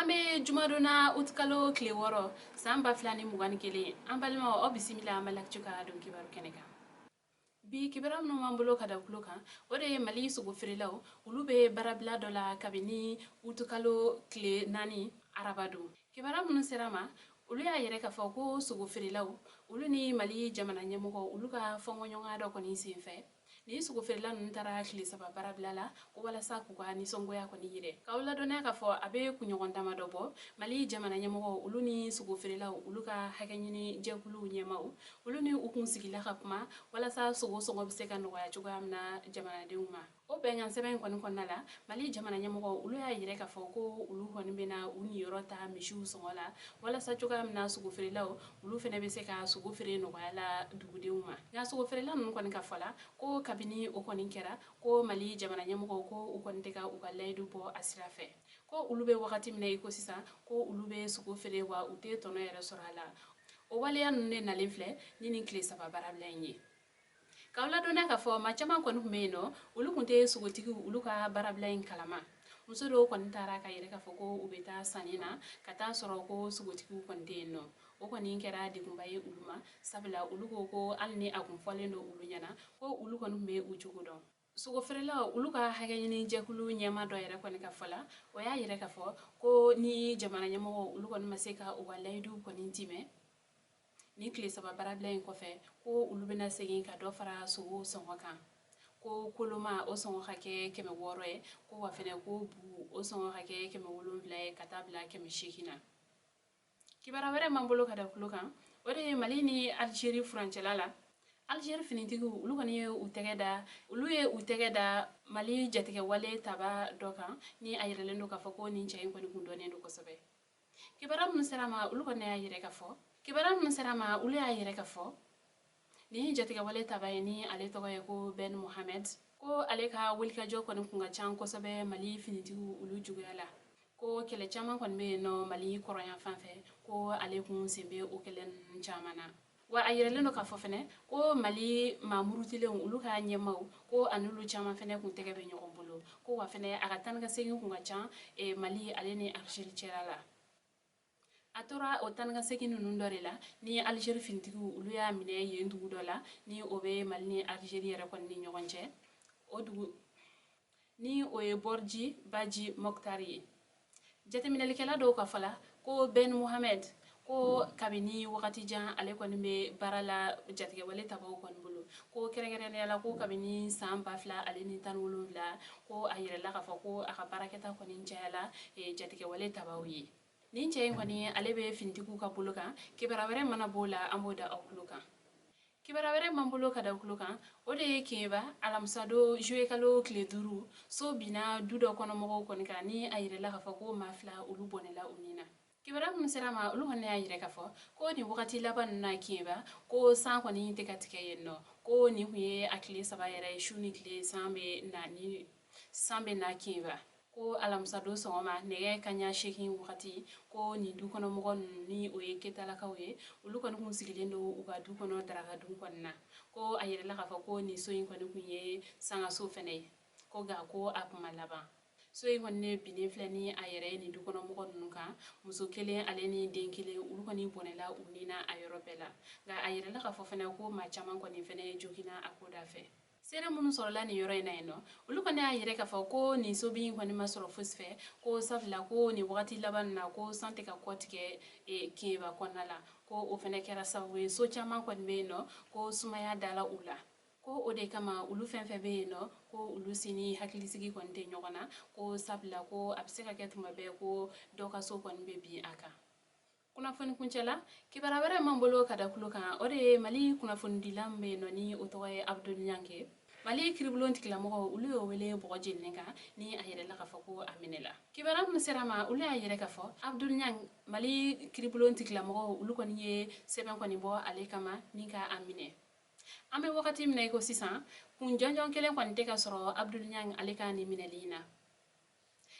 Ambe jumadona utkalo kile woro samba flani mugani kele ambalima o bisimila amalak chuka don kibaru keneka bi kibaram no mambulo kada kuloka ode mali sugo frilaw ulube barabla dola kabini utkalo kile nani arabadu kibaram no serama ulu ya yere ka foko sugo frilaw ulu ni mali jamana nyamugo ulu ka fongo nyonga do ko ni sinfe ni sugo ferla nun tara kile saba barabla la ko wala sa ku ga ni songo ya ko ni yire kawla dona ka fo abe ku nyogon dama do bo mali jamana nyamo ulu ni sugo ferla ulu ka hakanyini jekulu nyamau ulu ni ukun sigila kapma wala sa sugo songo bise kan waya chuga amna jamana de uma o be ngan seben kon nala mali jamana nyamo ulu ya yire ka fo ko ulu hon bena uni yorota mishu songola wala sa chuga amna sugo ferla ulu fene be se ka sugo fere no wala dugude uma ya sugo ferla nun kon ka fola ko kabini o koni kera ko mali jamana nyamugo ko o koni teka o kalaidu bo asirafe ko ulube wakati mina iko sisa ko ulube sugo fere wa ute tono yere sorala o wale ya nune na lenfle nini kle saba barabla nyi kawla dona ka fo ma chama kon humeno ulu kunte sugo tiki ulu ka barabla in kalama muso do kon tara ka yere ka fo ko ubeta sanina kata soro ko sugo tiki kon no o koni kera di kumbaye uluma sabla ulugo ko alni akun folendo ulunyana ko ulu kon me ujugudo sugo ferela ulu ka hagayini jekulu nyama do yere kon ka fola o ya yere ka fo ko ni jamana nyamo ulu kon maseka o walaidu kon time ni kle saba barabla en kofe ko ulu bena segin ka do fara sugo songoka ko koloma o songo hake keme woroe ko wafene ko bu o songo hake keme wolumvla katabla keme shikina kibara were mambolo kada kulukan ode mali ni Algerie frontière la Algerie finitigu ulu kani ye utegeda mali jatige wale taba dokan ni ayirelendo ka foko ni chayin koni kundone ndo kosobe kibara mun serama ulu kani ayire ka fo kibara mun serama ulu ayire ka fo ni jatige wale taba ni ale togo ye ko Ben Mohamed ko ale ka wilka jo koni kunga chan kosobe mali finitigu ulu jugala ko kele chama kon me no mali koroya fanfe ko ale kun sembe o kelen chamana wa ayirele no ka fofene ko mali mamurutile ulu ka nyemaw ko anulu chama fene kun tege be nyogon bolo ko wa fene aga tan ga segi kun ga chan e mali ale ni Algerie cherala atora o tan ga segi nunu ndorela ni Algerie fintigu ulu ya mine yendu dola ni obe mali ni Algerie re kon ni nyogonche odu ni oye borji baji moktari jate minel kala do ka fala ko Ben Mohamed ko kabini wakati jan ale koni be barala jatige wale tabaw kon bulu ko kere la ko kabini samba fla ale ni tan wolumla ko ayire la ka fa ko aka baraketa koni njala e jatige wale tabaw yi nin cey koni ale be fintiku ka bulu kan kibara were mana bola amoda akulukan kibara were mambulo kada kulukan ode keba alamsado jouer kalo clé duru so bina dudo kono mogo koni kani ayire la ka fa ko mafla ulu bonela unina kibara mun serama ulu honne ayire ka fo ko ni wakati laban na keba ko san koni te katike yenno ko ni huye akle saba yere shuni kle sambe na keba ko alamsado soma nege kanya shekin wakati ko ni du kono mogo ni oye ketala kawye ulu kono kun sigilendo uga du kono daraga dun konna ko ayire la ka fo ko ni soyin kono kunye sanga so fene ko ga ko apma laban so yi honne bine flani ayere ni du kono mogo nunka muso kelen ale ni den kelen ulu koni bonela unina ayoro bela ga ayere la ka fo fene ko ma chaman koni fene jokina akoda fe sere munu sorola ni yoro ina ino ulu koni ayere ka fo ko ni sobi koni masoro fusfe ko safla ko ni wakati laban na ko sante ka kotike e keba konala ko o fene kera sawe so chaman koni be no ko sumaya dala ula ko ode kama ulu fenfe be no ko ulu sini hakilisigi konte nyogona ko sabla ko abseka ketuma be ko doka so kon be bi aka kuna foni kunchela kibara were mambolo kada kulukan ode mali kuna foni dilambe no ni otoye Abdul Nyange mali kriblon tikla mo ulu yo wele bo jinninga ni ayere la ka fako aminela kibara mun serama ulu ayere ka fo Abdul Nyang mali kriblon tikla mo ulu kon ye seben kon bo ale kama ni ka amine ame wakati mina iko sisan kun jonjon kelen kwani teka soro Abdul Nyang alika ni minelina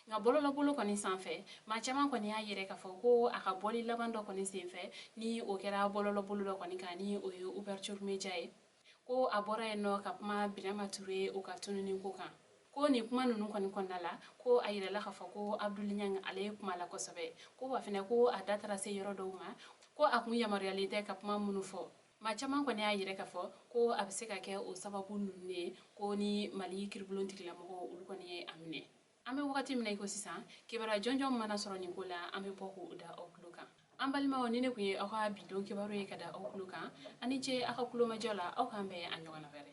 nga bololo bolo kwani sanfe ma chama kwani ya yere ka fo ko aka boli labando kwani sanfe ni o kera bololo bolo kwani kani o ouverture media ko abora eno kapma Birama Touré o katunu ni ko kan ko ni kuma nunu kɔni kɔnɔna la ko a yirala k'a fɔ ko Abdul Niang ale ye kuma la kosɛbɛ ko wa fɛnɛ ko a da taara se yɔrɔ dɔw ma ko a kun yamaruyalen tɛ ka kuma minnu fɔ maa caman kɔni y'a yɛrɛ k'a fɔ ko a bɛ se ka kɛ o sababu ninnu ye ko ni Mali kiribulon tigilamɔgɔw olu kɔni ye a minɛ an bɛ wagati min na i ko sisan kibaruya jɔnjɔn mana sɔrɔ nin ko la an bɛ bɔ k'o da aw tulo kan an balimaw ni ne kun ye aw ka bidon kibaru ye ka da aw tulo kan ani ce aw ka kulomajɔ la aw k'an bɛn a ɲɔgɔnna wɛrɛ